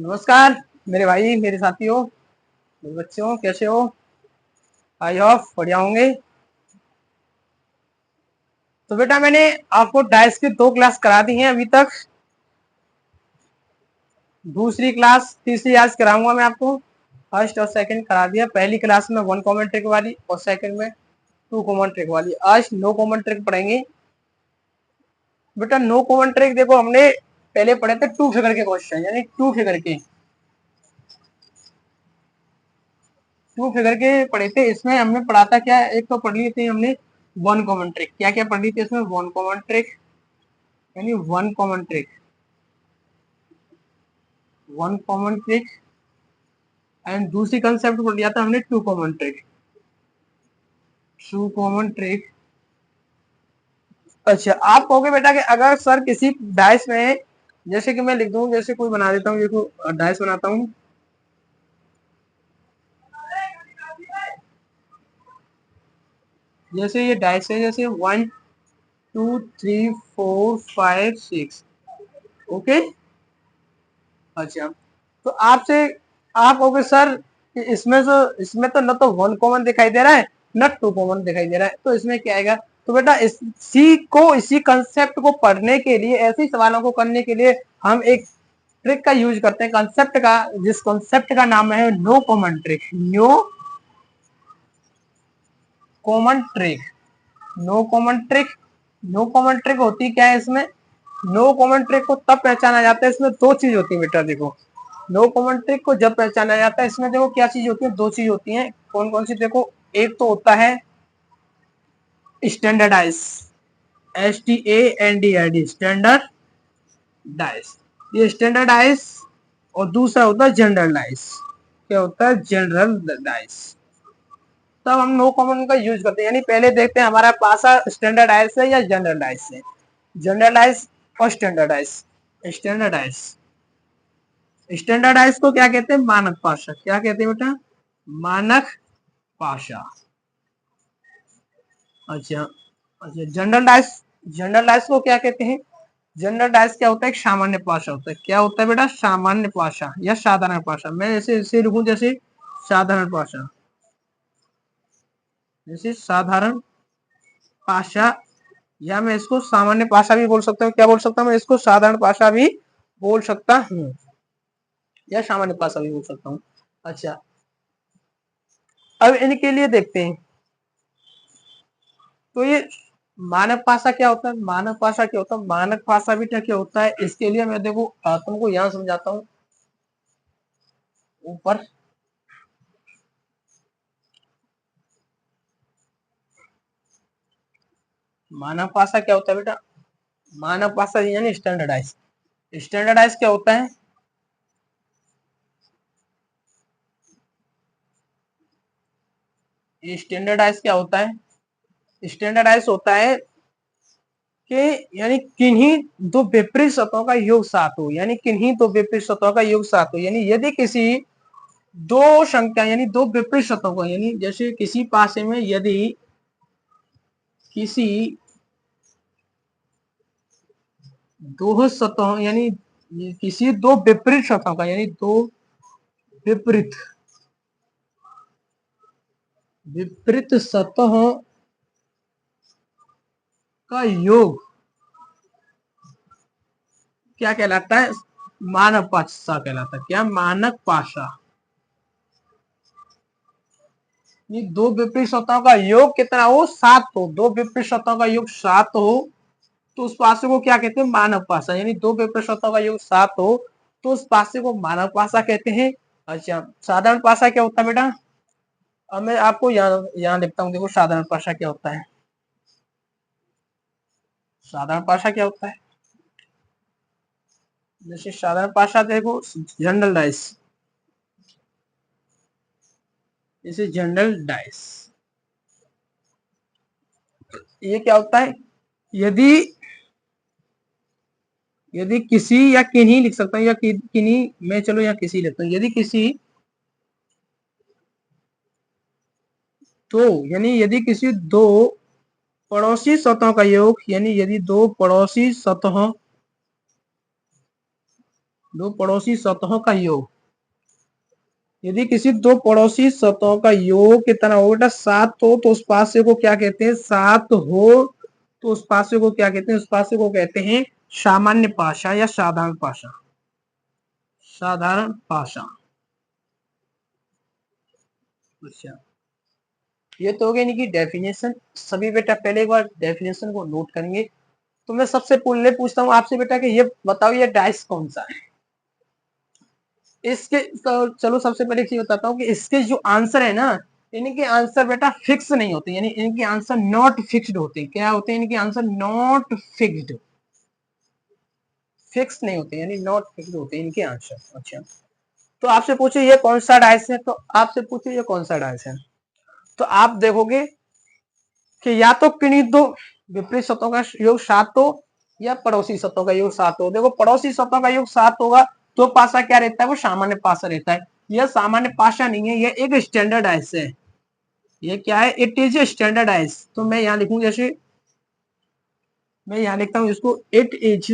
नमस्कार मेरे भाई, मेरे साथियों, मेरे बच्चों, कैसे हो? आई होप बढ़िया होंगे। तो बेटा, मैंने आपको डाइस की 2 क्लास करा दी हैं अभी तक। दूसरी क्लास, तीसरी आज कराऊंगा मैं आपको। फर्स्ट और सेकंड करा दिया। पहली क्लास में 1 कॉमन ट्रिक वाली और सेकंड में 2 कॉमन ट्रिक वाली। आज नो कॉमन ट्रिक पढ़ेंगे। बेटा, नो कॉमन ट्रिक देखो, हमने पहले पढ़े थे 2 फिगर के क्वेश्चन, यानी 2 फिगर के पढ़े थे। इसमें हमने पढ़ा था क्या, एक तो पढ़ ली थी हमने 1 कॉमन ट्रिक। क्या क्या पढ़ ली थी इसमें? 1 कॉमन ट्रिक, यानी 1 common trick, 1 common trick. And दूसरी कंसेप्ट पढ़ लिया था हमने 2 कॉमन ट्रिक, 2 कॉमन ट्रिक। अच्छा, आप कहोगे बेटा कि अगर सर किसी डाइस में, जैसे कि मैं लिख दूं, जैसे कोई बना देता हूँ, देखो डाइस बनाता हूँ। जैसे ये डाइस है, जैसे 1 2 3 4 5 6। ओके। अच्छा, तो आपसे आप कहोगे सर कि इसमें तो न तो 1 कॉमन दिखाई दे रहा है, न 2 कॉमन दिखाई दे रहा है, तो इसमें क्या आएगा? तो बेटा, इसी कंसेप्ट को पढ़ने के लिए, ऐसे सवालों को करने के लिए हम एक ट्रिक का यूज करते हैं, कंसेप्ट का, जिस कंसेप्ट का नाम है no common trick. No common trick, no common trick. No common trick होती क्या है इसमें? नो कॉमन ट्रिक को तब पहचाना जाता है, इसमें 2 चीज होती है बेटा। देखो, नो कॉमन ट्रिक को जब पहचाना जाता है, इसमें देखो क्या चीज होती है, 2 चीज होती है। कौन कौन सी? देखो, एक तो होता है स्टैंडर्डाइज, STANDRD, स्टैंडर्डाइज, ये स्टैंडर्डाइज। और दूसरा होता है जनरलाइज। क्या होता है? जनरलाइज। तब हम नो कॉमन का यूज करते हैं, यानी पहले देखते हैं हमारा पासा स्टैंडर्डाइज है या जनरलाइज है। जनरलाइज और स्टैंडर्डाइज। स्टैंडर्डाइज, स्टैंडर्डाइज को क्या कहते हैं? मानक भाषा। क्या कहते हैं बेटा? मानक भाषा। अच्छा, अच्छा, जनरलाइज, जनरलाइज को क्या कहते हैं? जनरलाइज क्या होता है? एक सामान्य भाषा होता है। क्या होता है बेटा? सामान्य भाषा या साधारण भाषा। मैं ऐसे लिखूं, जैसे साधारण भाषा, जैसे साधारण भाषा, या मैं इसको सामान्य भाषा भी बोल सकता हूँ। क्या बोल सकता हूँ मैं? इसको साधारण भाषा भी बोल सकता हूँ, या सामान्य भाषा भी बोल सकता हूँ। अच्छा, अब इनके लिए देखते हैं। तो ये मानक भाषा क्या होता है? मानक भाषा क्या होता है? मानक भाषा भी क्या होता है? इसके लिए मैं देखो तुमको यहाँ समझाता हूँ। ऊपर मानक भाषा क्या होता है बेटा? मानक भाषा यानी स्टैंडर्डाइज। स्टैंडर्डाइज क्या होता है? स्टैंडर्डाइज क्या होता है? स्टैंडर्डाइज होता है कि यानी किन्हीं दो विपरीत सतहों का योग 7 हो, यानी किन्हीं दो विपरीत सतहों का योग 7 हो। यानी यदि किसी दो संख्या, यानी दो विपरीत सतहों का, यानी जैसे किसी पासे में यदि किसी दो सतहों, यानी किसी दो विपरीत सतहों का, यानी दो विपरीत विपरीत सतहों का योग क्या कहलाता है? मानक पाशा कहलाता है। क्या? मानक पाशा। ये दो विपरीत सतहों का योग कितना हो? 7 हो। दो विपरीत सतहों का योग 7 हो, तो उस पासे को क्या कहते हैं? मानक पाशा। यानी दो विपरीत सतहों का योग 7 हो, तो उस पासे को मानक पाशा कहते हैं। अच्छा, साधारण पाशा क्या होता है बेटा? अब मैं आपको यहाँ लिखता हूँ। देखो, साधारण पाशा क्या होता है? साधारण पाशा क्या होता है? जैसे साधारण भाषा देखो, जनरल डाइस, जैसे जनरल डाइस, ये क्या होता है? यदि यदि किसी, या किन्हीं लिख सकता हूँ, या किन्हीं, मैं चलो या किसी लिखता हूँ। यदि किसी दो, यानी यदि किसी दो पड़ोसी सतहों का योग, यानी यदि दो पड़ोसी सतहों दो पड़ोसी सतहों का योग, यदि किसी दो पड़ोसी सतहों का योग कितना हो बेटा 7 हो तो उस पासे को क्या कहते हैं, 7 हो तो उस पासे को क्या कहते हैं, उस पासे को कहते हैं सामान्य पासा या साधारण पासा, साधारण पासा। अच्छा, ये तो हो गया इनकी डेफिनेशन। सभी बेटा पहले एक बार डेफिनेशन को नोट करेंगे। तो मैं सबसे पहले पूछता हूँ आपसे बेटा कि ये बताओ ये डाइस कौन सा है। इसके तो चलो सबसे पहले ये बताता हूँ कि इसके जो आंसर है ना, इनके आंसर बेटा फिक्स नहीं होते, यानी इनके आंसर नॉट फिक्स्ड होते। क्या होते हैं इनके आंसर? नॉट फिक्स्ड, फिक्स नहीं होते, यानी नॉट फिक्स्ड होते हैं इनके आंसर। अच्छा, तो आपसे पूछे ये कौन सा डाइस है, तो आपसे पूछे ये कौन सा डाइस है, तो आप देखोगे कि या तो किन्हीं दो विपरीत सतहों का योग 7 हो या पड़ोसी सतहों का योग 7 हो। देखो पड़ोसी सतहों का योग 7 होगा तो पासा क्या रहता है, वो सामान्य पासा रहता है। यह सामान्य पासा नहीं है, यह एक स्टैंडर्डाइज है। ये क्या है? It is standardize. तो मैं यहाँ लिखूं, जैसे मैं यहाँ लिखता हूँ इसको, इट इज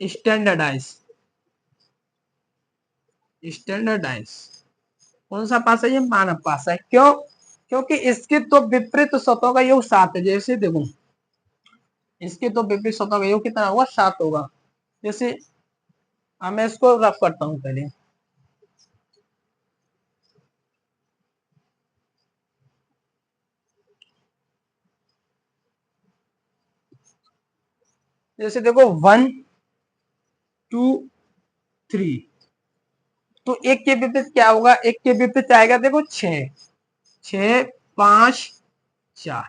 स्टैंडर्डाइज। स्टैंडर्डाइज कौन सा पासा है? ये मानव पासा है। क्यों? क्योंकि इसके तो विपरीत सतहों का योग 7 है। जैसे देखो इसके तो विपरीत सतहों का योग कितना होगा? 7 होगा। जैसे मैं इसको रफ करता हूँ पहले। जैसे देखो 1 2 3, तो एक के विपरीत क्या होगा? एक के विपरीत आएगा देखो 6, 6 5 4।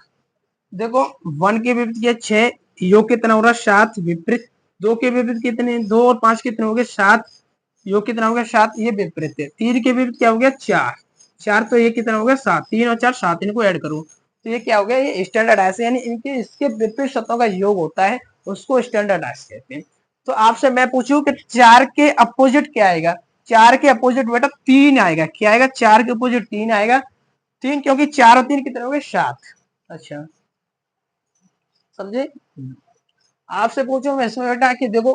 देखो 1 के विपरीत क्या? 6, योग कितना हो रहा? 7, विपरीत। 2 के विपरीत कितने? 2 और 5 कितने हो गए? 7, योग कितना हो गया? 7, ये विपरीत है। 3 के विपरीत क्या हो गया? 4, 4 तो ये कितना हो गया? 7, 3 और 4 7, इनको ऐड करो तो ये क्या हो गया? ये स्टैंडर्ड ऐसे, यानी इनके इसके विपरीत शब्दों का योग होता है, उसको स्टैंडर्ड ऐसे कहते हैं। तो आपसे मैं पूछूं कि 4 के अपोजिट क्या आएगा? 4 के अपोजिट बेटा 3 आएगा। क्या आएगा? 4 के अपोजिट 3 आएगा। 3, क्योंकि 4 और 3 कितने हो गए? 7। अच्छा, समझे? आपसे पूछो मैं इसमें बेटा कि देखो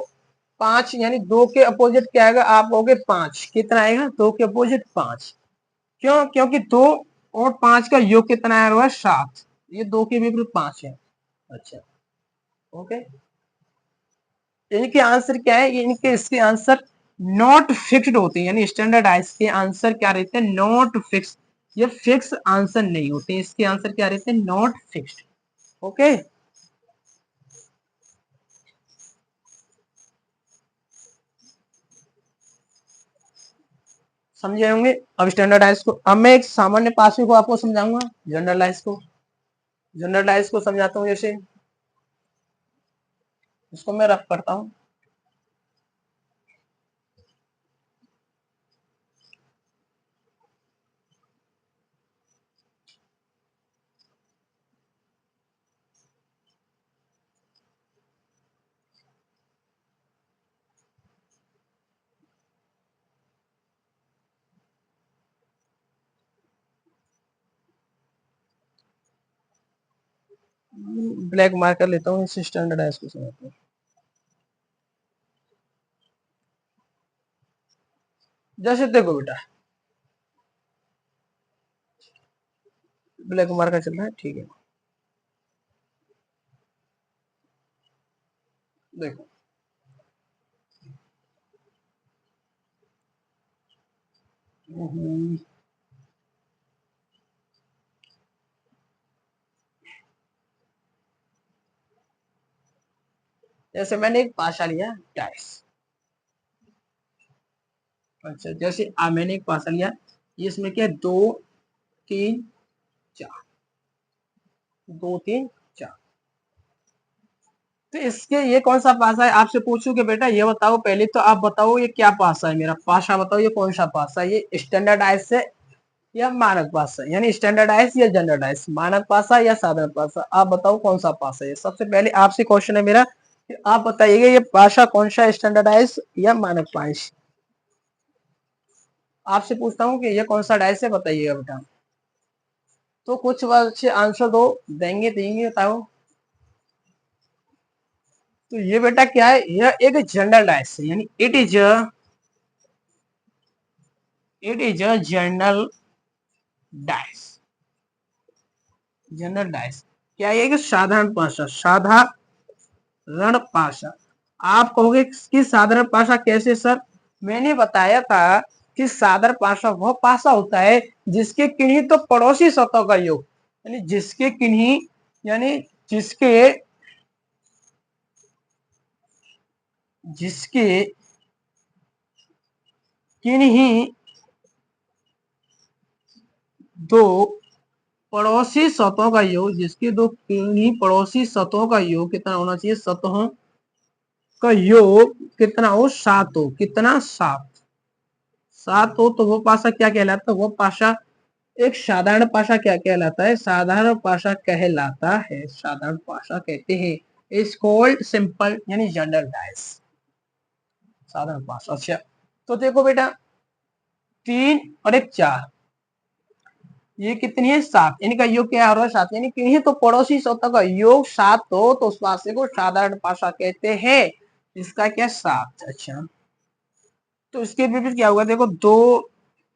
5, यानी 2 के अपोजिट क्या आएगा? आप कहोगे 5। कितना आएगा? 2 के अपोजिट 5। क्यों? क्योंकि 2 और 5 का योग कितना आया हुआ है? 7। ये 2 के विपरीत 5 है। अच्छा, ओके। इनके आंसर क्या है? इनके इसके आंसर नॉट फिक्स्ड होते हैं, यानी स्टैंडर्डाइज के आंसर क्या रहते हैं? Not fix. ये फिक्स आंसर नहीं होते, इसके आंसर क्या रहते हैं? Not fixed. ओके, समझे होंगे अब स्टैंडर्डाइज को। अब मैं एक सामान्य पासवी को आपको समझाऊंगा, जनरलाइज को। जनरलाइज को समझाता हूँ, जैसे इसको मैं रफ करता हूँ। ब्लैक मार्कर लेता हूँ, इस स्टैंडर्डाइज को समझाता हूँ। जैसे देखो बेटा, ब्लैक मार्कर चल रहा है, ठीक है। देखो जैसे मैंने एक पाशा लिया डाइस। अच्छा, जैसे मैंने एक पाशा लिया, इसमें क्या है? 2 3 4, 2 3 4। तो इसके ये कौन सा पासा है? आपसे पूछूं कि बेटा ये बताओ, पहले तो आप बताओ ये क्या पासा है मेरा? पासा बताओ ये कौन सा पासा है? ये स्टैंडर्डाइज से या मानक पासा है? यानी स्टैंडर्डाइज या जनरलाइज, मानक पासा या साधारण पासा? आप बताओ कौन सा पासा है? सबसे पहले आपसे क्वेश्चन है मेरा कि आप बताइएगा ये पासा कौन सा, स्टैंडर्डाइज या मानक पास? आपसे पूछता हूँ कि ये कौन सा डाइस है, बताइएगा बेटा। तो कुछ अच्छे आंसर दो, देंगे देंगे बताओ। तो ये बेटा क्या है, यह एक जनरल डाइस है, यानी it is a general dice. General dice क्या है कि साधारण पासा, साधारण पासा। आप कहोगे कि साधारण पासा कैसे सर? मैंने बताया था कि साधारण पासा वह पासा होता है जिसके किन्हीं तो पड़ोसी सतहों का योग, यानी जिसके किन्हीं, यानी जिसके जिसके किन्हीं दो पड़ोसी सतहों का योग, जिसके दो किन्हीं पड़ोसी सतहों का योग कितना होना चाहिए? सतहों का योग कितना हो? 7 हो। कितना? 7। 7 हो तो वो पासा क्या कहलाता है? वो पासा एक साधारण पासा क्या कहलाता है? साधारण पासा कहलाता है। साधारण पासा कहते हैं। इज कॉल्ड सिंपल यानी जनरल डाइस, साधारण पासा। अच्छा, तो देखो बेटा 3 और एक 4, ये कितनी है? 7। इनका योग क्या हो रहा है? 7। यानी किन्हीं तो पड़ोसी सतह का योग 7 हो तो उस पासे को साधारण पासा कहते हैं। इसका क्या? 7। अच्छा, तो इसके विपरीत क्या होगा? देखो 2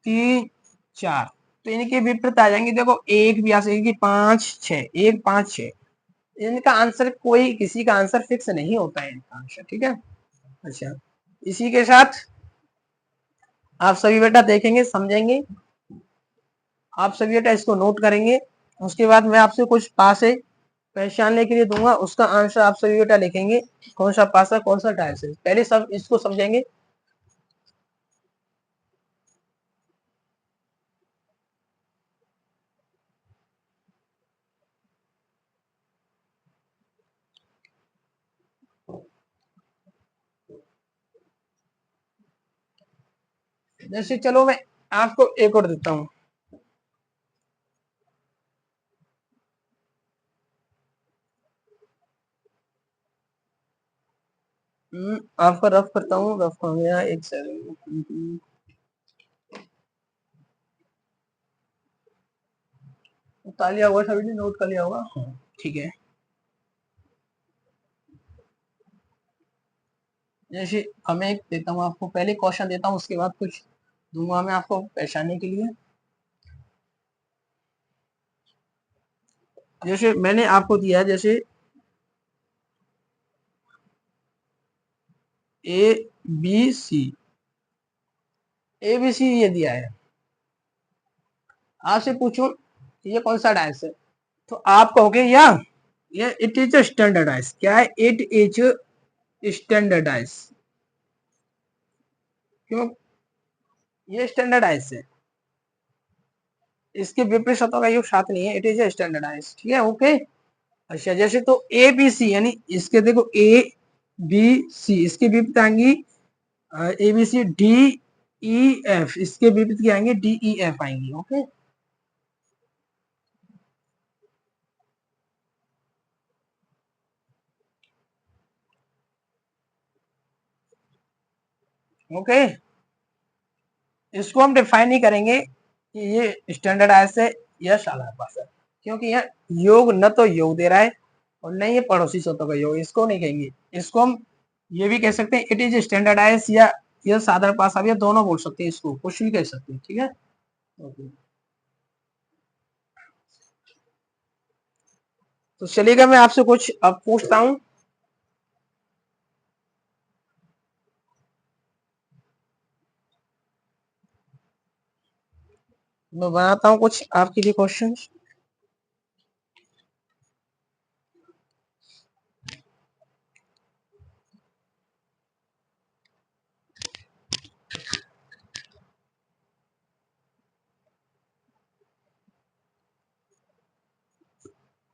3 4, तो इनके विपरीत आ जाएंगे। देखो एक भी आ सकेगी, 5 6, 1 5 6। इनका आंसर कोई, किसी का आंसर फिक्स नहीं होता है इनका आंसर, ठीक है। अच्छा, इसी के साथ आप सभी बेटा देखेंगे, समझेंगे, आप सभी बेटा इसको नोट करेंगे। उसके बाद मैं आपसे कुछ पासे पहचानने के लिए दूंगा, उसका आंसर आप सभी बेटा लिखेंगे, कौन सा पासा कौन सा डाइस है। पहले सब इसको समझेंगे। जैसे चलो मैं आपको एक और देता हूँ। आपका रफ करता हूँ, रफ हो गया, एक सेकंड। तालिया हुआ, सभी ने नोट कर लिया होगा। हाँ, ठीक है। जैसे हमें एक देता हूँ आपको, पहले क्वेश्चन देता हूँ, उसके बाद कुछ दूंगा मैं आपको पहचानने के लिए। जैसे मैंने आपको दिया है, जैसे ए बी सी, ए बी सी ये दिया है। आपसे पूछूं ये कौन सा डाइस है, तो आप कहोगे या ये इट इज स्टैंडर्डाइज। क्या है? It is standardize. क्यों? ये स्टैंडर्डाइज है, इसके विपरीत शब्दों का योग 7 नहीं है। इट इज स्टैंडर्डाइज, ठीक है, ओके। अच्छा, जैसे तो ए बी सी, यानी इसके देखो ए बी सी, इसके विपरीत आएंगी A B C D E F, इसके विपरीत क्या आएंगे? डी ई एफ आएंगी, ओके। ओके, इसको हम डिफाइन नहीं करेंगे कि ये स्टैंडर्डाइज है या साधारण भाषा, क्योंकि यह योग न तो योग दे रहा है और न ये पड़ोसी शब्दों का योग, इसको नहीं कहेंगे। इसको हम ये भी कह सकते हैं इट इज स्टैंडर्डाइज, या यह साधारण भाषा भी, दोनों बोल सकते हैं, इसको कुछ भी कह सकते हैं, ठीक है। ओके, तो चलिएगा मैं आपसे कुछ अब पूछता हूँ। मैं बनाता हूँ कुछ आपके लिए क्वेश्चन।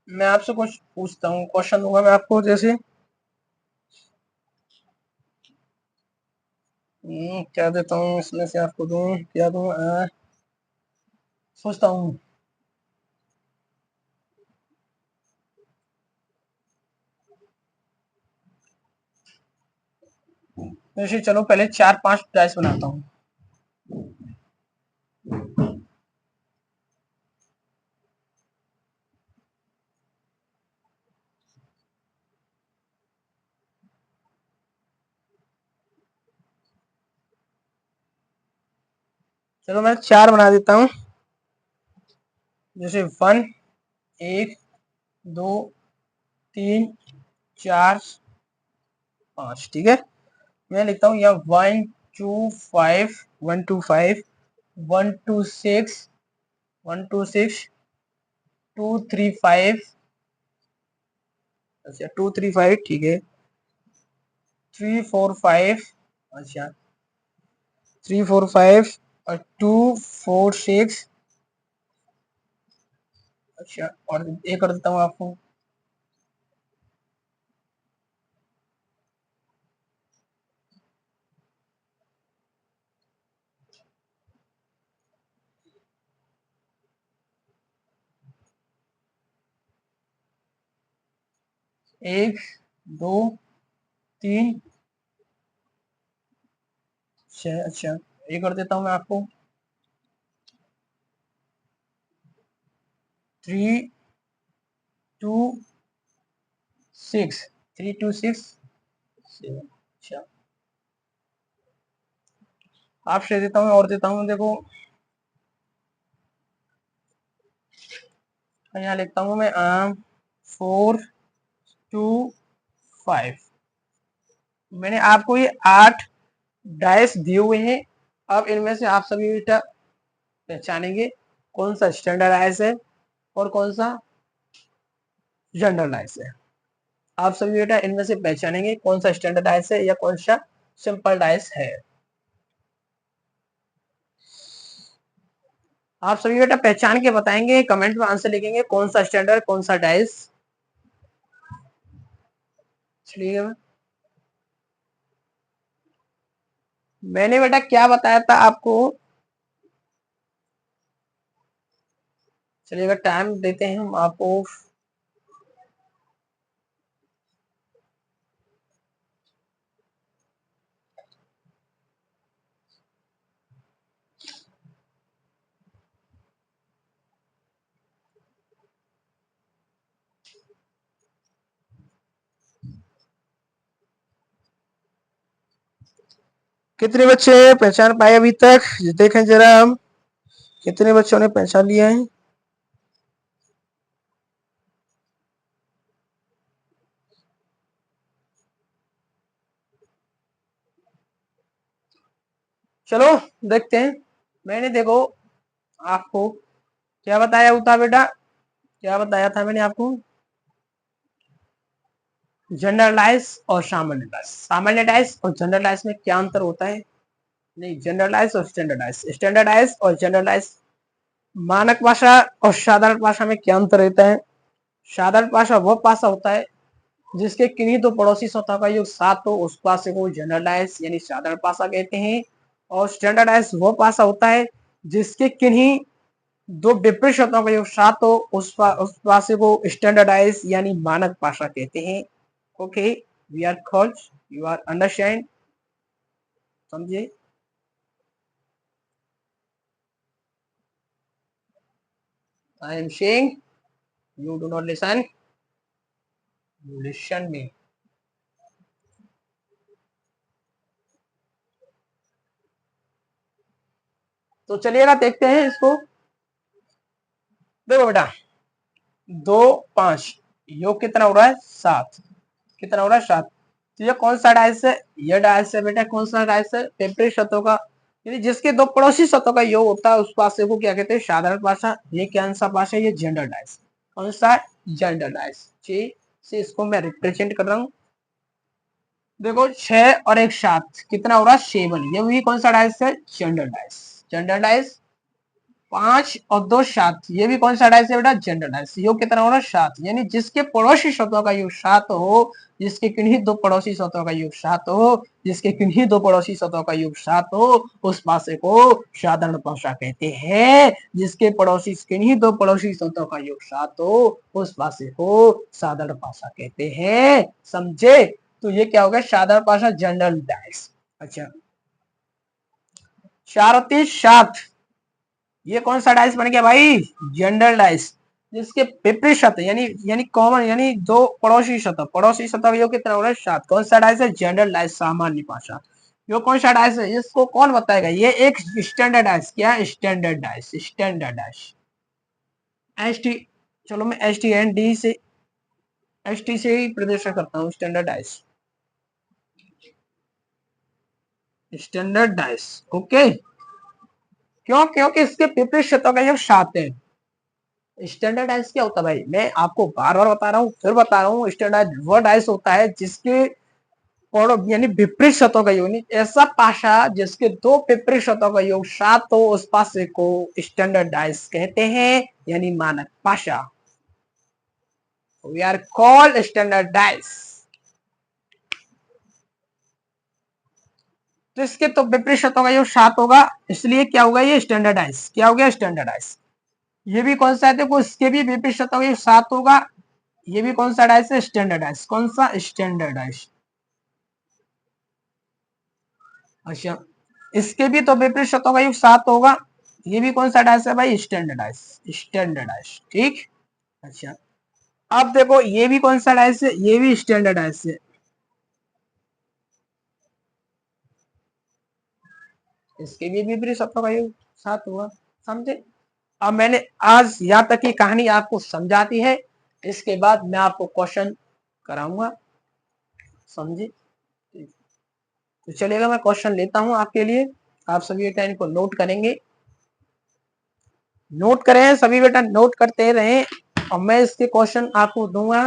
मैं आपसे कुछ पूछता हूँ, क्वेश्चन दूंगा मैं आपको। जैसे क्या देता हूँ इसमें से आपको, दूं क्या दूं, सोचता हूँ। जैसे चलो पहले 4 5 डाइस बनाता हूँ। चलो मैं 4 बना देता हूँ, जैसे 1, 1, 2, 3, 4, 5। ठीक है, मैं लिखता हूँ यहाँ 1 2 5 1 2 5 1 2 6 1 2 6 2 3 5। अच्छा 2 3 5 ठीक है, 3 4 5। अच्छा 3 4 5 और 2 4 6। अच्छा और एक कर देता हूँ आपको, 1 2 3 6। अच्छा ये कर देता हूँ मैं आपको, 3 2 6 3 2 6 7। अच्छा आपसे देता हूँ और देता हूँ, देखो यहाँ लिखता हूँ मैं 4 2 5। मैंने आपको ये 8 डाइस दिए हुए हैं। अब इनमें से आप सभी बेटा पहचानेंगे कौन सा स्टैंडर्ड डाइस है और कौन सा जनरल डाइस है। आप सभी बेटा इनमें से पहचानेंगे कौन सा स्टैंडर्ड डाइस है या कौन सा सिंपल डाइस है। आप सभी बेटा पहचान के बताएंगे, कमेंट में आंसर लिखेंगे कौन सा स्टैंडर्ड कौन सा डाइस। चलिए मैंने बेटा क्या बताया था आपको। चलिए टाइम देते हैं हम आपको। कितने बच्चे पहचान पाए अभी तक, देखें जरा हम कितने बच्चों ने पहचान लिया है। चलो देखते हैं। मैंने देखो आपको क्या बताया था बेटा, क्या बताया था मैंने आपको, जनरलाइज और सामान्यलाइज। सामान्यलाइज और जनरलाइज में क्या अंतर होता है। नहीं, जनरलाइज और स्टैंडर्डाइज, स्टैंडर्डाइज और जनरलाइज। मानक भाषा और साधारण भाषा में क्या अंतर रहता है। साधारण भाषा वह भाषा होता है जिसके किन्हीं दो पड़ोसी शब्दों का योग 7 हो, उस भाषा को जनरलाइज यानी साधारण भाषा कहते हैं। और स्टैंडर्डाइज वह भाषा होता है जिसके किन्हीं दो विपरीत शब्दों का योग 7 हो, उस भाषा को स्टैंडर्डाइज यानी मानक भाषा कहते हैं। Okay, we are called, you are understand, समझे। I am saying, you do not listen, you listen me. तो चलिएगा देखते हैं इसको। देखो बेटा 2 5 योग कितना हो रहा है 7, कितना हो रहा है 7। तो ये कौन सा डाइस है, ये डाइस है बेटा, कौन सा डाइस है, विपरीत शब्दों का, यानी जिसके दो पड़ोसी शब्दों का योग होता है उस भाषा को क्या कहते हैं, साधारण भाषा। ये कौन सा भाषा है, ये जेंडर डाइस। कौन सा, जेंडर डाइस। जी से इसको मैं रिप्रेजेंट कर रहा हूँ। देखो 6 और 1 7 कितना हो रहा है 7, ये भी कौन सा डाइस है, जेंडर डाइस। जेंडर डाइस 5 और 2 7, ये भी कौन सा डाइस है बेटा, जेंडर डाइस। योग कितना हो रहा है 7, यानी जिसके पड़ोसी शब्दों का योग 7 हो, जिसके किन्हीं दो पड़ोसी शब्दों का योग 7 हो, जिसके किन्हीं दो पड़ोसी शब्दों का योग 7 हो, उस भाषा को साधारण भाषा कहते हैं। जिसके पड़ोसी किन्हीं दो पड़ोसी शब्दों का योग 7 हो, उस भाषा को साधारण भाषा कहते हैं, समझे। तो ये क्या हो गया, साधारण भाषा, जनरल डाइस। अच्छा 4 और 3 7, ये कौन सा डाइस बन गया भाई, जनरल डाइस। जिसके विपरीत शब्द यानी कॉमन, यानी दो पड़ोसी शब्द, पड़ोसी शब्द का योग कितना हो रहा है 7, कौन सा डाइस है, जनरल डाइस, सामान्य भाषा। यो कौन सा डाइस है, इसको कौन बताएगा, ये एक स्टैंडर्ड डाइस, क्या standard dice, standard dice. S T, चलो मैं एस टी एन डी से, एस टी से ही प्रदर्शन करता हूँ, standard dice, standard dice. Okay, क्यों, क्योंकि इसके विपरीत शतों का योग 7 है। स्टैंडर्ड डाइस क्या होता है भाई, मैं आपको बार बार बता रहा हूँ, फिर बता रहा हूँ, स्टैंडर्ड वो डाइस होता है जिसके यानी विपरीत शतों का योग, ऐसा पाशा जिसके दो विपरीत शतों का योग 7 हो, उस पासे को स्टैंडर्ड डाइस कहते हैं, यानी मानक पाशा। We are called standard dice. तो इसके तो विपरीत शतों का योग 7 होगा, इसलिए क्या होगा, ये स्टैंडर्डाइज, क्या हो गया, स्टैंडर्डाइज। ये भी कौन सा है, देखो इसके भी विपरीत शतों का योग 7 होगा, ये भी कौन सा डाइस है, स्टैंडर्डाइज, कौन सा, स्टैंडर्डाइज। अच्छा, इसके भी तो विपरीत शतों का योग 7 होगा, ये भी कौन सा डाइस है भाई, स्टैंडर्डाइज, स्टैंडर्डाइज, ठीक। अच्छा, अब देखो ये भी कौन सा डाइस है, ये भी स्टैंडर्डाइज है, इसके भी विपरीत शतों का योग 7 होगा, समझे। अब मैंने आज यहाँ तक की कहानी आपको समझाती है, इसके बाद मैं आपको क्वेश्चन कराऊंगा, समझे। तो चलिएगा, मैं क्वेश्चन लेता हूं आपके लिए, आप सभी बेटा इनको नोट करेंगे, नोट करें सभी बेटा, नोट करते रहें, और मैं इसके क्वेश्चन आपको दूंगा।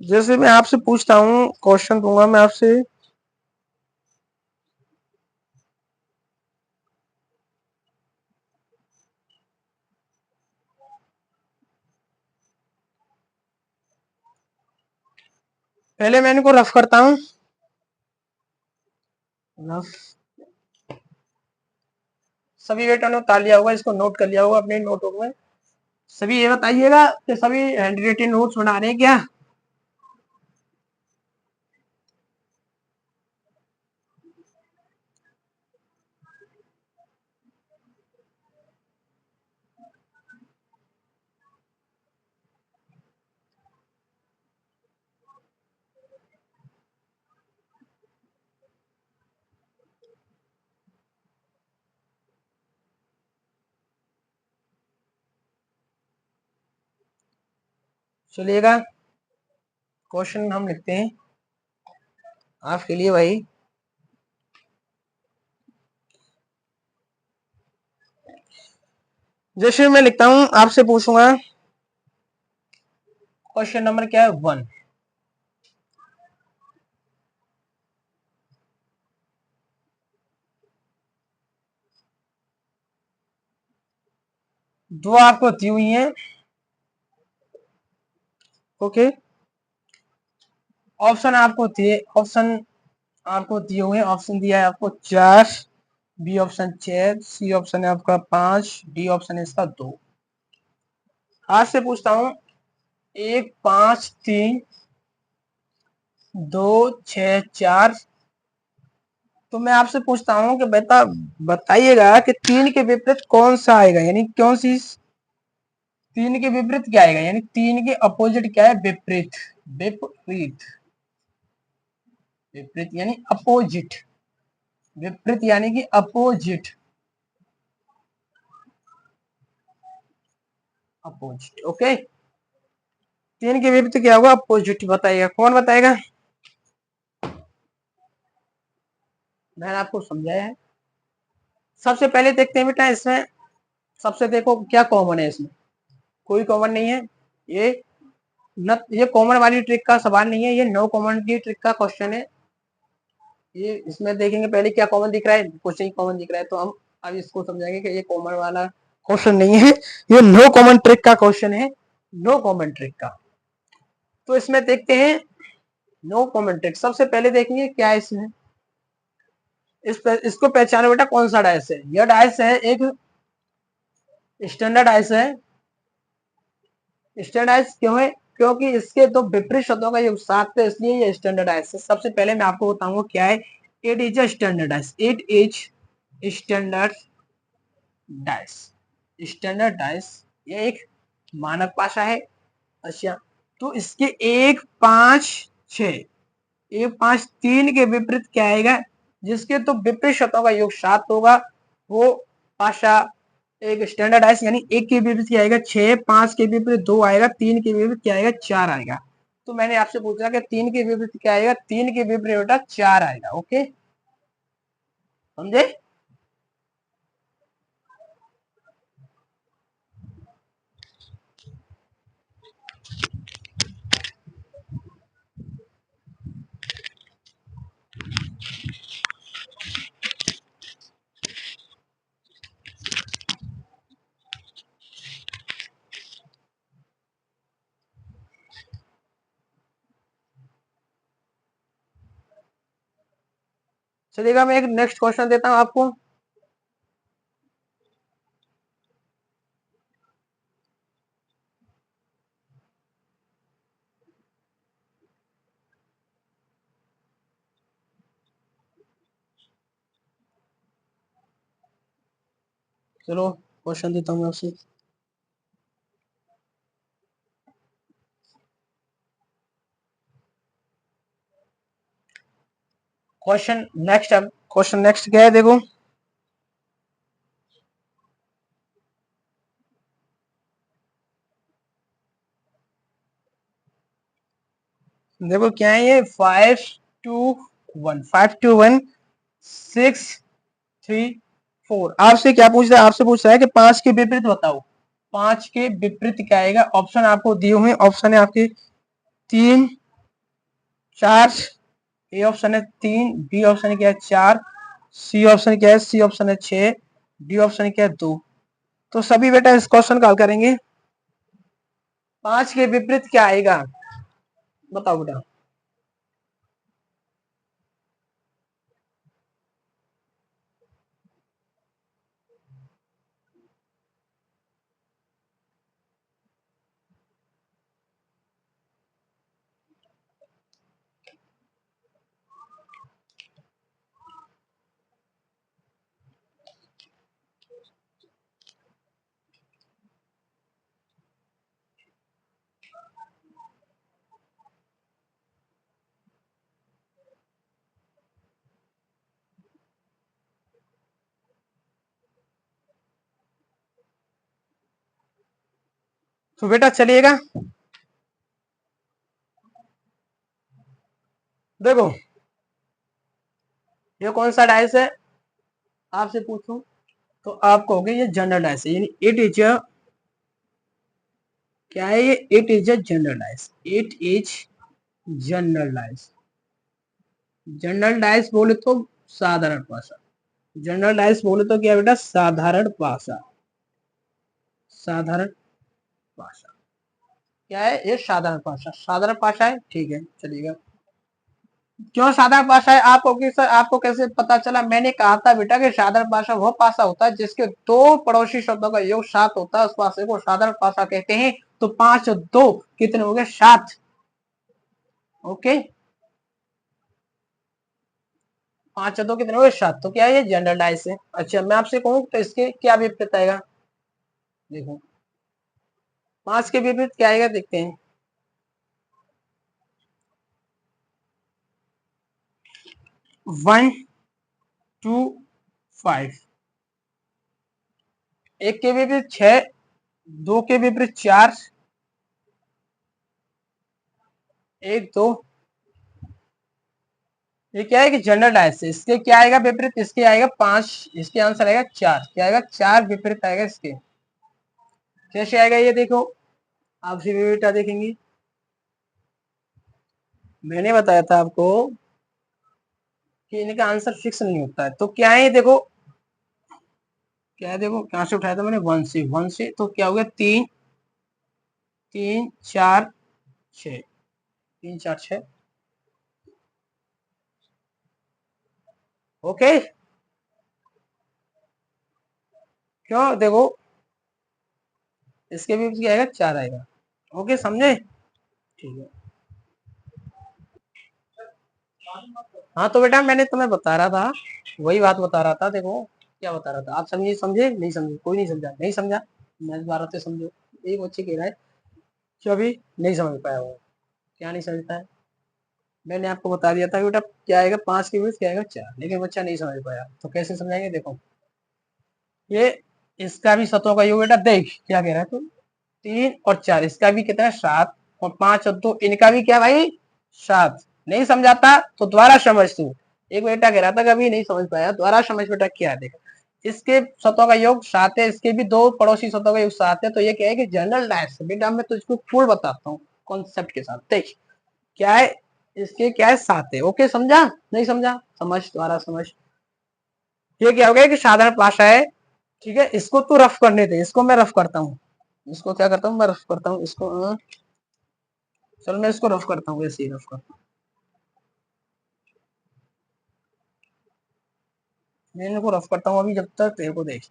जैसे मैं आपसे पूछता हूं, क्वेश्चन दूंगा मैं आपसे, पहले मैं इनको रफ करता हूं, रफ, सभी बेटा ने उतार लिया होगा, इसको नोट कर लिया होगा अपने नोटबुक में। सभी ये बताइएगा कि सभी हैंड रिटेन नोट्स बना रहे हैं क्या। चलिएगा, क्वेश्चन हम लिखते हैं आपके लिए भाई। जैसे मैं लिखता हूं, आपसे पूछूंगा, क्वेश्चन नंबर क्या है, 1। दो आपको दी हुई है, ओके। ऑप्शन आपको दिए, ऑप्शन आपको दिए हुए, ऑप्शन दिया है आपको 4, बी ऑप्शन 6, सी ऑप्शन है आपका 5, डी ऑप्शन है इसका 2। आज से पूछता हूँ, 1 5 3 2 6 4। तो मैं आपसे पूछता हूँ कि बेटा बताइएगा कि 3 के विपरीत कौन सा आएगा, यानी कौन सी, 3 के विपरीत क्या आएगा, यानी 3 के अपोजिट क्या है, विपरीत, विपरीत, विपरीत यानी अपोजिट, विपरीत यानी कि अपोजिट, अपोजिट, ओके। 3 के विपरीत क्या होगा, अपोजिट, बताइएगा, कौन बताएगा। मैंने आपको समझाया है। सबसे पहले देखते हैं बेटा इसमें, सबसे देखो क्या कॉमन है इसमें, कोई कॉमन नहीं है, ये न, ये कॉमन वाली ट्रिक का सवाल नहीं है, ये नो कॉमन की ट्रिक का क्वेश्चन है। ये इसमें देखेंगे पहले क्या कॉमन दिख रहा है, कुछ नहीं कॉमन दिख रहा है, तो हम अब इसको समझाएंगे कि ये कॉमन वाला क्वेश्चन नहीं है, ये नो कॉमन ट्रिक का क्वेश्चन है, नो कॉमन ट्रिक का। तो इसमें देखते हैं नो कॉमन ट्रिक, सबसे पहले देखेंगे क्या है इसमें, इसको पहचानो बेटा कौन सा डाइस है, यह डाइस है एक स्टैंडर्ड डाइस है, स्टैंडर्डाइज क्यों है? क्योंकि इसके दो विपरीत शब्दों का योग साथ है, इसलिए ये स्टैंडर्डाइज है। सबसे पहले मैं आपको बताऊंगा क्या है। It is a standardize, it is standardize, standardize ये एक मानक भाषा है। अच्छा, तो इसके एक पांच छ, एक पांच तीन के विपरीत क्या आएगा? जिसके तो विपरीत शब्दों का योग सात होगा वो भाषा एक स्टैंडर्डाइज, यानी एक के विपरीत क्या आएगा? छह, पांच के विपरीत दो आएगा, तीन के विपरीत क्या आएगा? चार आएगा। तो मैंने आपसे पूछा कि तीन के विपरीत क्या आएगा? तीन के विपरीत बेटा चार आएगा। ओके, समझे? चलिएगा, मैं एक नेक्स्ट क्वेश्चन देता हूं आपको। चलो क्वेश्चन देता हूं आपसे। क्वेश्चन नेक्स्ट, अब क्वेश्चन नेक्स्ट क्या है देखो। देखो क्या है ये, 5 2 1, 5 2 1 6 3 4। आपसे क्या पूछ रहा है? आपसे पूछ रहा है कि पांच के विपरीत बताओ। पांच के विपरीत क्या आएगा? ऑप्शन आपको दिए हुए, ऑप्शन है आपके तीन, चार। ए ऑप्शन है तीन, बी ऑप्शन है क्या है? चार, सी ऑप्शन क्या है? सी ऑप्शन है छह, डी ऑप्शन क्या है? दो। तो सभी बेटा इस क्वेश्चन का हल करेंगे। पांच के विपरीत क्या आएगा? बताओ बेटा। तो बेटा चलिएगा, देखो ये कौन सा डाइस है आपसे पूछूं तो आप कहोगे ये जनरल डाइस है, यानी इट इज अ, क्या है ये? It is a general dice, it is general dice. General dice बोले तो साधारण भाषा, जनरल डाइस बोले तो क्या बेटा? साधारण भाषा, साधारण भाषा। क्या है ये? साधारण भाषा, साधारण भाषा है। ठीक है, चलिएगा। क्यों साधारण भाषा है? आपको कि सर आपको कैसे पता चला? मैंने कहा था बेटा कि साधारण भाषा वो भाषा होता है जिसके दो पड़ोसी शब्दों का योग सात होता है, उस भाषा को साधारण भाषा कहते हैं। तो पांच और दो कितने हो गए? सात। ओके, पांच और दो कितने हो गए? सात। तो क्या है ये? जनरल डाइस है। अच्छा, मैं आपसे कहूँ तो इसके क्या विपरीत आएगा? देखो पांच के विपरीत क्या आएगा, देखते हैं। 1 2 5। एक के विपरीत छह, दो के विपरीत चार, एक दो। ये क्या है कि जनरल डाइस है। इसके क्या आएगा विपरीत? इसके आएगा पांच, इसके आंसर आएगा चार। क्या आएगा? चार विपरीत आएगा इसके। कैसे आएगा ये देखो, आप सी बेटा देखेंगे। मैंने बताया था आपको कि इनका आंसर फिक्स नहीं होता है। तो क्या है देखो, क्या है देखो, कहां से उठाया था मैंने? वन से, वन से। तो क्या हो गया? तीन, तीन चार छ, तीन चार छ। ओके, क्यों? देखो इसके भी क्या आएगा? चार आएगा। ओके, समझे? ठीक है। हाँ तो बेटा मैंने तुम्हें बता रहा था, वही बात बता रहा था। देखो क्या बता रहा था, आप समझे? समझे नहीं समझे? कोई नहीं समझा? नहीं समझा? मैं दोबारा से समझो। एक बच्चे कह रहा है कि अभी नहीं समझ पाया वो। क्या नहीं समझता है? मैंने आपको बता दिया था कि बेटा क्या आएगा, 5 के बीच क्या आएगा, 4, लेकिन बच्चा नहीं समझ पाया। तो कैसे समझाएंगे? देखो ये इसका भी सतों का योग बेटा, देख क्या कह रहा है तू, 3 और 4, इसका भी कितना है, 7, और 5 और 2 इनका भी क्या भाई, 7। नहीं समझाता तो दोबारा समझ तू। एक बेटा कह रहा था कभी नहीं समझ पाया, दोबारा समझ बेटा क्या है। देखो इसके सतों का योग 7 है, इसके भी 2 पड़ोसी सतों का योग 7 है, तो ये क्या है कि जनरल डायस है बेटा। मैं तुझको फुल बताता हूँ कॉन्सेप्ट के साथ। देख क्या है, इसके क्या है, 7 है। ओके, समझा? नहीं समझा? समझ, दोबारा समझ। ये क्या हो गया कि साधारण भाषा है, ठीक है। इसको तू रफ करने दे, इसको मैं रफ करता हूँ। इसको क्या करता हूँ, मैं रफ करता हूँ इसको। चल मैं इसको रफ करता हूँ, ऐसे ही रफ करता हूँ। मैं इनको रफ करता हूँ अभी, जब तक तेरे को देख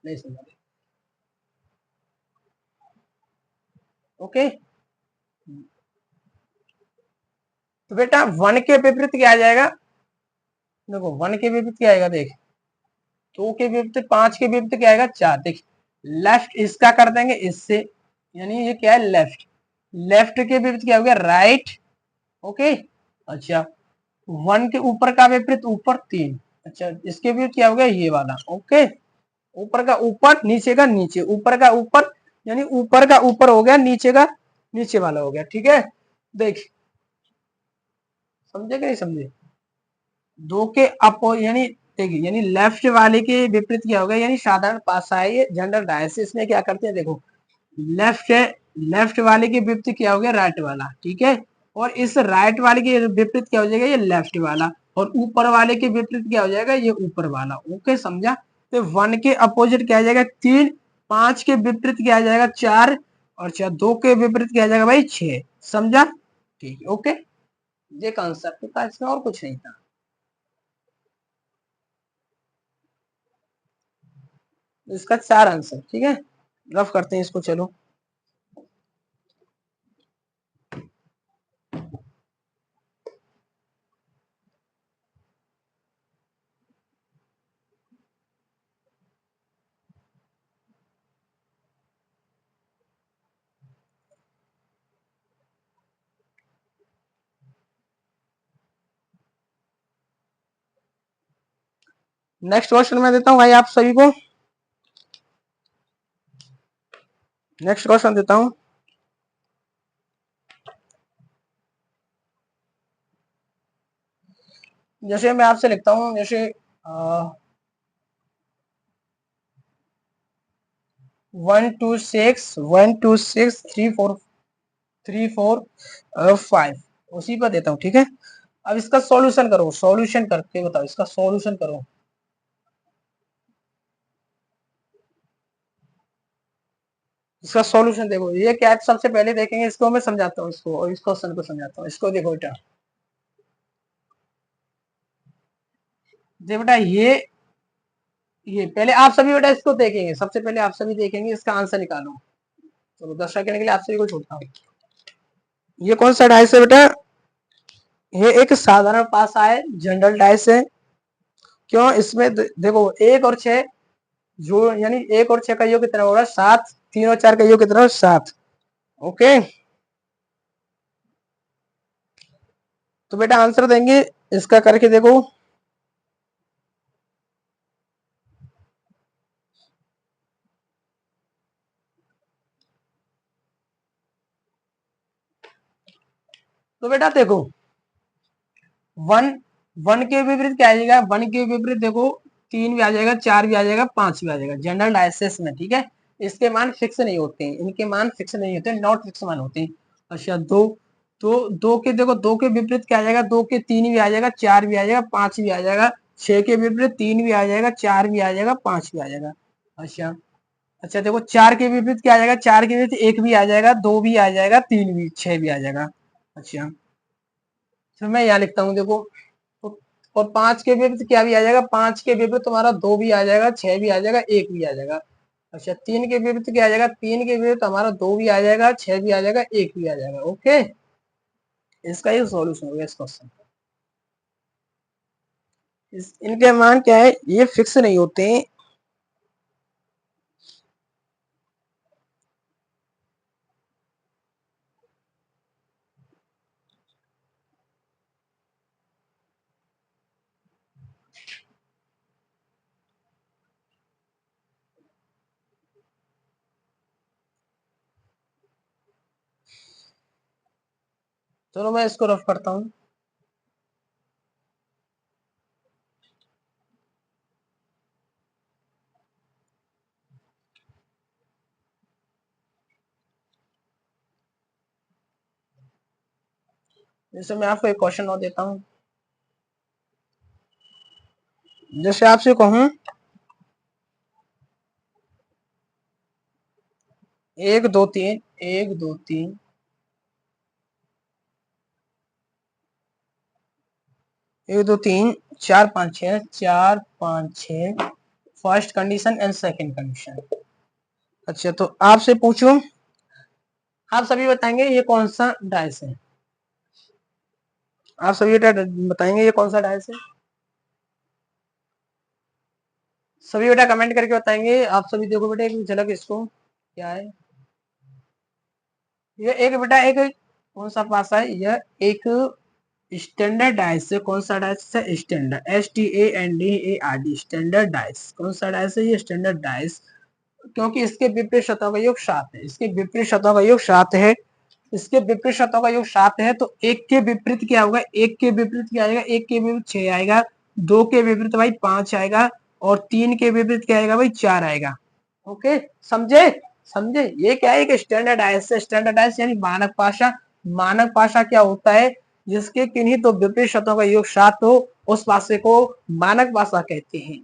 नहीं समझा। ओके, तो बेटा 1 के विपरीत क्या आ जाएगा? देखो 1 के विपरीत क्या आएगा, देख 2 के विपरीत, 5 के विपरीत क्या आएगा, 4। देख लेफ्ट इसका कर देंगे इससे, यानी ये क्या है, लेफ्ट। लेफ्ट के विपरीत क्या हो गया, राइट। ओके, अच्छा 1 के ऊपर का विपरीत ऊपर, 3। अच्छा इसके विपरीत क्या हो गया, ये वाला। ओके, ऊपर का ऊपर, नीचे का नीचे, ऊपर का ऊपर, यानी ऊपर का ऊपर हो गया, नीचे का नीचे वाला हो गया। ठीक है, देख समझे कि नहीं समझे? दो के अपो यानी देखिए, यानी लेफ्ट वाले के विपरीत क्या होगा, यानी साधारण पासा है ये, जनरल डायसिस में क्या करते हैं, देखो लेफ्ट है, लेफ्ट वाले के विपरीत क्या हो गया, राइट वाला। ठीक है, और इस राइट वाले के विपरीत क्या हो जाएगा, ये लेफ्ट वाला, और ऊपर वाले के विपरीत क्या हो जाएगा, ये ऊपर वाला। ओके, समझा? तो 1 के अपोजिट क्या आ जाएगा, 3। 5 के विपरीत क्या आ जाएगा, 4। और 2 के विपरीत क्या आ जाएगा भाई, 6। समझा? ठीक है, ओके। ये कॉन्सेप्ट था, इसमें और कुछ नहीं था। इसका 4 आंसर। ठीक है, रफ करते हैं इसको, चलो। नेक्स्ट क्वेश्चन मैं देता हूँ भाई आप सभी को। नेक्स्ट क्वेश्चन देता हूँ। जैसे मैं आपसे लिखता हूँ, जैसे 1 2 6 1 2 6 3 4 3 4 5, उसी पर देता हूँ। ठीक है, अब इसका सॉल्यूशन करो, सॉल्यूशन करके बताओ, इसका सॉल्यूशन करो। इसका सॉल्यूशन देखो, ये क्या है, सबसे पहले देखेंगे इसको, मैं समझाता हूँ इसको, और इस क्वेश्चन को समझाता हूँ। इसको देखो बेटा, बेटा ये पहले आप सभी बेटा इसको देखेंगे, सबसे पहले आप सभी देखेंगे, इसका आंसर निकालो। चलो 10 सेकंड के लिए आप सभी को छोड़ता हूँ। ये कौन सा डाइस है बेटा? ये एक साधारण पासा है, जनरल डाइस है। क्यों? इसमें देखो 1 और 6, जो यानी 1 और 6 का योग कितना होगा, 7। 3 और 4 का योग कितना होगा, 7। ओके, तो बेटा आंसर देंगे इसका, करके देखो। तो बेटा देखो 1 के विपरीत क्या आ जाएगा, 1 के विपरीत देखो 3 भी आ जाएगा, 4 भी आ जाएगा, 5 भी आ जाएगा, जनरल डायसिस में। ठीक है, इसके मान फिक्स नहीं होते हैं, इनके मान फिक्स नहीं होते, नॉट फिक्स मान होते हैं। अच्छा दो के देखो, 2 के विपरीत क्या आ जाएगा, 2 के 3 भी आ जाएगा, 4 भी आ जाएगा, 5 भी आ जाएगा। 6 के विपरीत 3 भी आ जाएगा, 4 भी आ जाएगा, 5 भी आ जाएगा। अच्छा, अच्छा देखो 4 के विपरीत क्या आ जाएगा, 4 के विपरीत 1 भी आ जाएगा, 2 भी आ जाएगा, 3 भी, 6 भी आ जाएगा। अच्छा, फिर मैं यहाँ लिखता हूँ देखो, तो और 5 के विपरीत क्या भी आ जाएगा, 5 के विपरीत तुम्हारा 2 भी आ जाएगा, 6 भी आ जाएगा, 1 भी आ जाएगा। अच्छा 3 के विपरीत क्या आ जाएगा, 3 के विपरीत हमारा 2 भी आ जाएगा, 6 भी आ जाएगा, 1 भी आ जाएगा। ओके, इसका ये सॉल्यूशन हो गया इस क्वेश्चन का। इनके मान क्या है, ये फिक्स नहीं होते हैं। चलो मैं इसको रफ करता हूँ। जैसे मैं आपको एक क्वेश्चन और देता हूँ। जैसे आपसे कहूँ 1 2 3 1 2 3 1 2 3 4 5 6 4 5 6 first condition and second condition. अच्छा तो आपसे पूछूं, आप सभी बताएंगे ये कौन सा डाइस है। आप सभी बेटा बताएंगे ये कौन सा डाइस है। सभी बेटा कमेंट करके बताएंगे। आप सभी देखो बेटा एक झलक इसको, क्या है ये। एक बेटा एक कौन सा पासा है, यह एक स्टैंडर्ड डाइस है। कौन सा डाइस है, स्टैंडर्ड, STANDARD, स्टैंडर्ड डाइस। कौन सा डाइस है ये, स्टैंडर्ड डाइस। क्योंकि इसके विपरीत शतों का योग 7 है, इसके विपरीत शतों का योग 7 है, इसके विपरीत शतों का योग 7 है। तो एक के विपरीत क्या होगा, एक के विपरीत क्या आएगा, एक के विपरीत 6 आएगा, 2 के विपरीत भाई 5 आएगा, और 3 के विपरीत क्या आएगा भाई 4 आएगा। ओके, समझे, समझे। ये क्या है कि स्टैंडर्डाइज से, स्टैंडर्डाइज यानी मानक भाषा। मानक भाषा क्या होता है, जिसके किन्हीं तो विपरीत शतों का योग 7 हो, उस भाषा को मानक भाषा कहते हैं।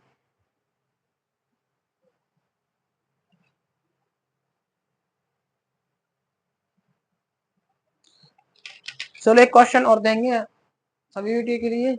चलो एक क्वेश्चन और देंगे सभी वीडियो के लिए।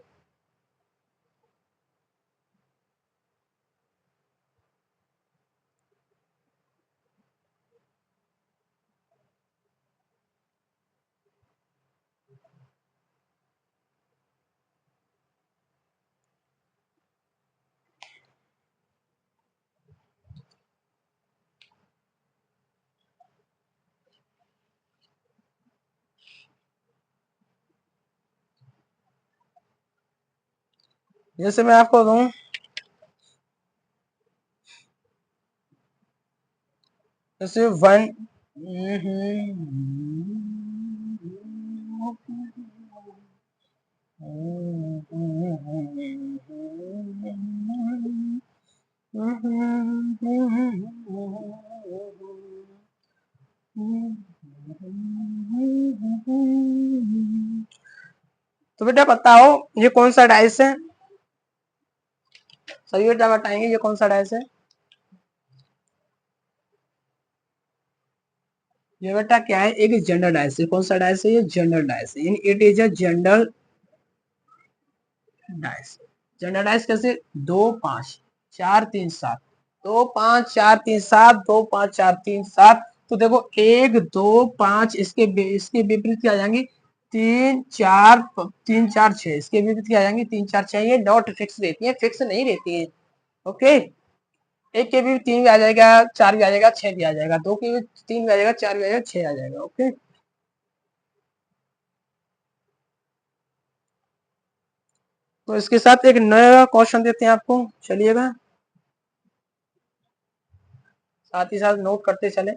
जैसे मैं आपको दूं, जैसे 1 तो बेटा बताओ ये कौन सा डाइस है। सभी बेटा बताएंगे ये कौन सा डाइस है। ये बेटा क्या है, एक जनरल डाइस है। कौन सा डाइस है, ये जनरल डाइस है, it is a general dice. General dice कैसे, 2 5 4 3 7, 2 5 4 3 7, 2 5 4 3 7। तो देखो 1 2 5, इसके विपरीत क्या आ जाएंगी, 3 4 3 4 6, इसके विपरीत क्या आ जाएंगी, 3 4 6। ये नॉट फिक्स रहती है, फिक्स नहीं रहती है। ओके, एक के भी 3 भी आ जाएगा, 4 भी आ जाएगा, 6 भी आ जाएगा, 2 के भी 3 भी आ जाएगा, 4 भी आ जाएगा, 6 आ जाएगा। ओके, तो इसके साथ एक नया क्वेश्चन देते हैं आपको, चलिएगा साथ ही साथ नोट करते चले।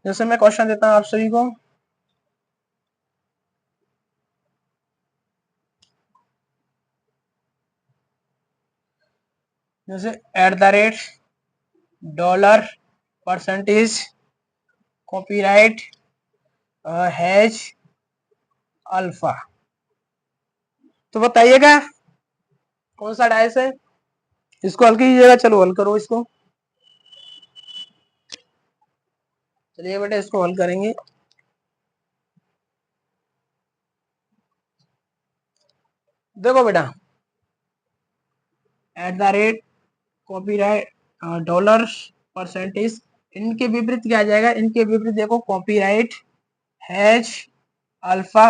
जैसे मैं क्वेश्चन देता हूँ आप सभी को, जैसे @ dollar percentage copyright has alpha. तो बताइएगा कौन सा डाइस है। इसको हल कीजिएगा, चलो हल करो इसको। चलिए बेटा इसको हल करेंगे। देखो बेटा, at the rate, copyright, dollars, percentage, इनके विपरीत क्या आ जाएगा? इनके विपरीत देखो, कॉपीराइट, हैश, अल्फा,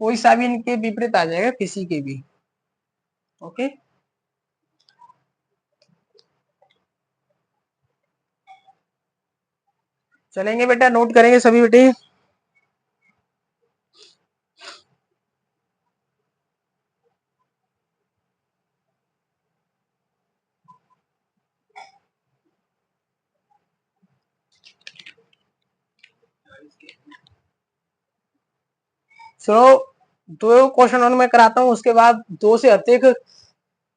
कोई सा भी इनके विपरीत आ जाएगा, किसी के भी। ओके, चलेंगे बेटा, नोट करेंगे सभी बेटे। चलो, दो क्वेश्चन और मैं कराता हूँ, उसके बाद दो से अधिक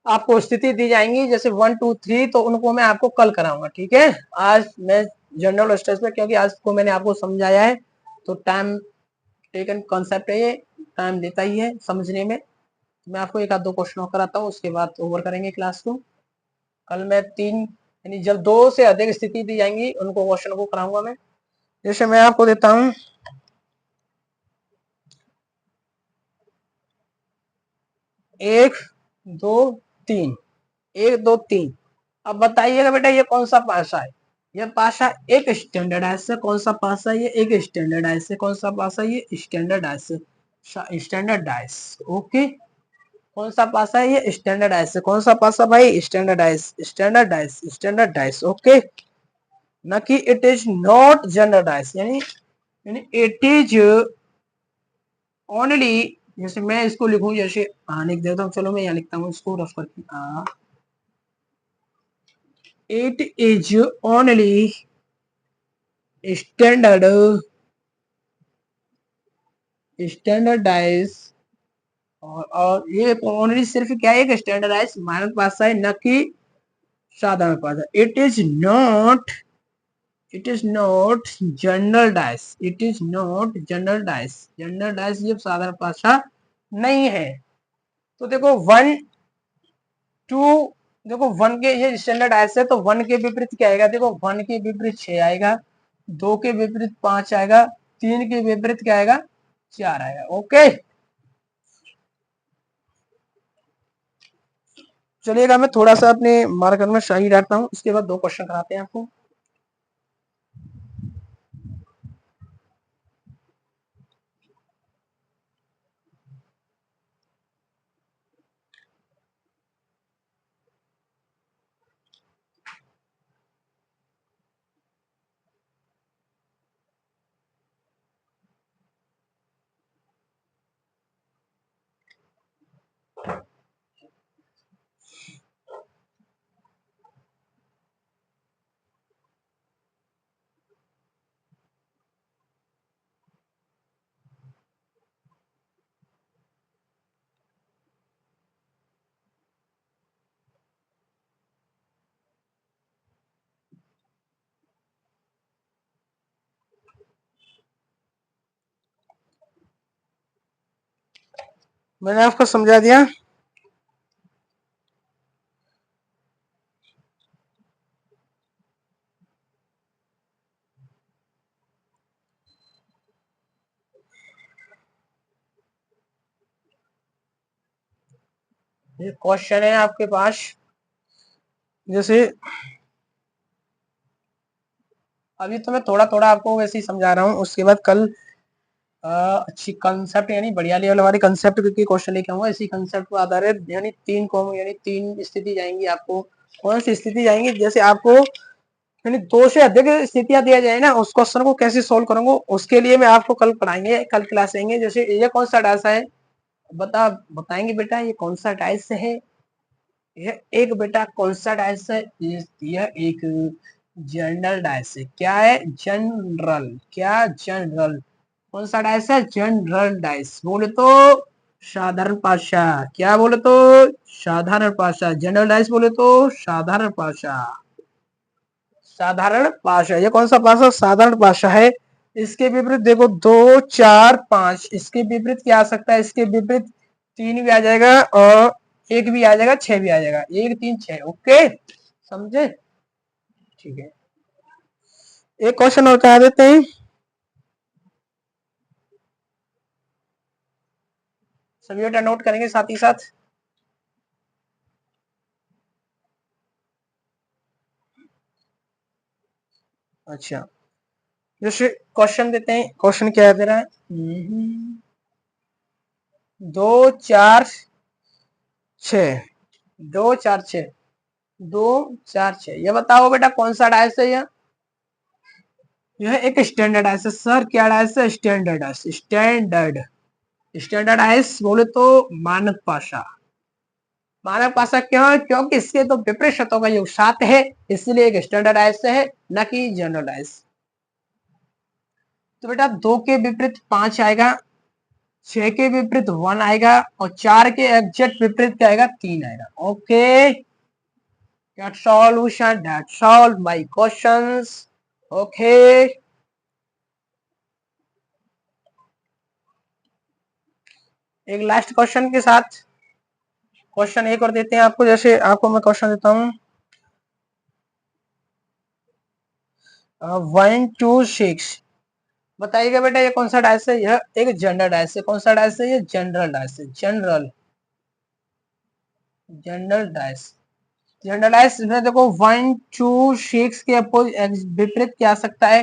आपको स्थिति दी जाएंगी, जैसे 1 2 3, तो उनको मैं आपको कल कराऊंगा, ठीक है। आज मैं जनरल स्टेज पे, क्योंकि आज को मैंने आपको समझाया है, तो टाइम टेकन कॉन्सेप्ट है ये, टाइम देता ही है समझने में। मैं आपको एक आध दो क्वेश्चन और कराता हूँ, उसके बाद ओवर करेंगे क्लास को। कल मैं 3, यानी जब 2 से अधिक स्थिति दी जाएंगी उनको क्वेश्चन को कराऊंगा मैं। जैसे मैं आपको देता हूँ 1 2 3, 1 2 3। अब बताइएगा बेटा, ये कौन सा पासा है? ये पासा एक स्टैंडर्डाइज से, कौन सा पासा है? ये एक स्टैंडर्डाइज से, कौन सा पासा है? ये स्टैंडर्डाइज से, स्टैंडर्डाइज। ओके, कौन सा पासा है? ये स्टैंडर्डाइज से, कौन सा पासा भाई? Standardise, standardise, standardise. ओके, ना कि इट इज नॉट जनरलाइज, यानी इट इज ओनली, जैसे मैं इसको लिखूं, जैसे लिख देता हूँ, चलो मैं यहाँ लिखता हूँ इसको रफ करके, it is only standard, standardize, और ये ओनली सिर्फ क्या है? एक स्टैंडर्डाइज मानक भाषा है, न कि साधारण भाषा। It is not, it is not general dice, it is not general dice, general dice ये साधारण भाषा नहीं है। तो देखो 1 2, देखो 1 के ये स्टैंडर्ड डाइस है, तो 1 के विपरीत क्या आएगा? देखो 1 के विपरीत 6 आएगा, 2 के विपरीत 5 आएगा, 3 के विपरीत क्या आएगा? 4 आएगा। ओके, चलिएगा, मैं थोड़ा सा अपने मार्कर में शाही डालता हूँ, इसके बाद 2 क्वेश्चन कराते हैं आपको। मैंने आपको समझा दिया। ये क्वेश्चन है आपके पास, जैसे अभी तो मैं थोड़ा थोड़ा आपको वैसे ही समझा रहा हूँ, उसके बाद कल अच्छी कंसेप्ट, यानी बढ़िया लेवल वाली कंसेप्ट के क्वेश्चन लेके आऊंगा। इसी कंसेप्ट पर आधारित, यानी 3 कॉम, यानी 3 स्थिति जाएंगी आपको। कौन सी स्थिति जाएंगी? जैसे आपको यानी 2 से अधिक स्थितियां दिया जाए ना, उस क्वेश्चन को कैसे सोल्व करूंगा, उसके लिए मैं आपको कल पढ़ाएंगे, कल क्लास लेंगे। जैसे ये कौन सा डायस है, बताएंगे बेटा, ये कौन सा डायस है? यह एक बेटा कौन सा डायस है? यह एक जनरल डायस है। क्या है? जनरल, क्या? जनरल। कौन सा डाइस है? General dice. बोले तो साधारण पाशा, क्या बोले तो? साधारण पाशा। जनरल डाइस बोले तो साधारण पाशा, साधारण पाशा। ये कौन सा पाशा? साधारण पाशा है। इसके विपरीत देखो 2 4 5, इसके विपरीत क्या आ सकता है? इसके विपरीत 3 भी आ जाएगा, और 1 भी आ जाएगा, 6 भी आ जाएगा। 1 3 6। ओके, समझे? ठीक है, एक क्वेश्चन और करा देते हैं। सभी बेटा नोट करेंगे साथ ही साथ। अच्छा, जैसे क्वेश्चन देते हैं, क्वेश्चन क्या दे रहा है, 2 4 6, 2 4 6, 2 4 6, ये बताओ बेटा कौन सा डायस है यह एक स्टैंडर्ड डायस है। सर क्या डायस है? Standard dice. Standard, standard dice बोले तो मानक पासा। मानक पासा क्यों? क्योंकि इसके तो विपरीत शतों का योग 7 है, इसलिए एक स्टैंडर्ड डायस है, न कि जनरल डायस। तो बेटा 2 के विपरीत 5 आएगा, 6 के विपरीत 1 आएगा, और 4 के एग्जैक्ट विपरीत क्या आएगा? 3 आएगा। Okay, that's solution, that solve my questions. Okay, एक लास्ट क्वेश्चन के साथ क्वेश्चन एक और देते हैं आपको। जैसे आपको मैं क्वेश्चन देता हूँ 1 2 6, बताइएगा बेटा ये कौन सा डायस है? यह एक जनरल डायस है। कौन सा डायस है? ये जनरल डायस है। General, general dice, general dice में देखो 1 2 6 के विपरीत क्या आ सकता है?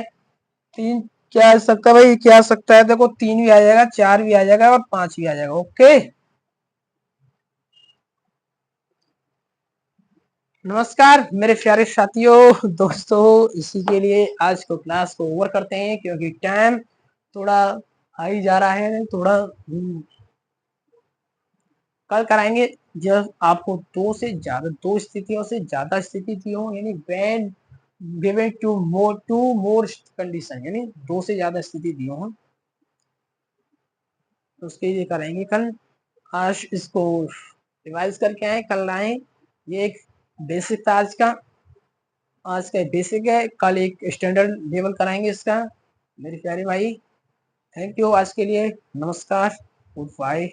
3 क्या आ सकता है भाई? क्या आ सकता है? देखो 3 भी आ जाएगा, 4 भी आ जाएगा, और 5 भी आ जाएगा। ओके, नमस्कार मेरे प्यारे साथियों, दोस्तों, इसी के लिए आज को क्लास को ओवर करते हैं, क्योंकि टाइम थोड़ा हाई जा रहा है। थोड़ा कल कराएंगे जब आपको दो स्थितियों से ज्यादा स्थिति दी हो, यानी when given two more condition, यानी 2 से ज्यादा स्थिति दी हो, तो उसके लिए कराएंगे कल। आज इसको रिवाइज करके आए, कल आए। ये एक बेसिक था आज का, आज का बेसिक है, कल एक स्टैंडर्ड लेवल कराएंगे इसका। मेरे प्यारे भाई, थैंक यू आज के लिए। नमस्कार, गुड बाय।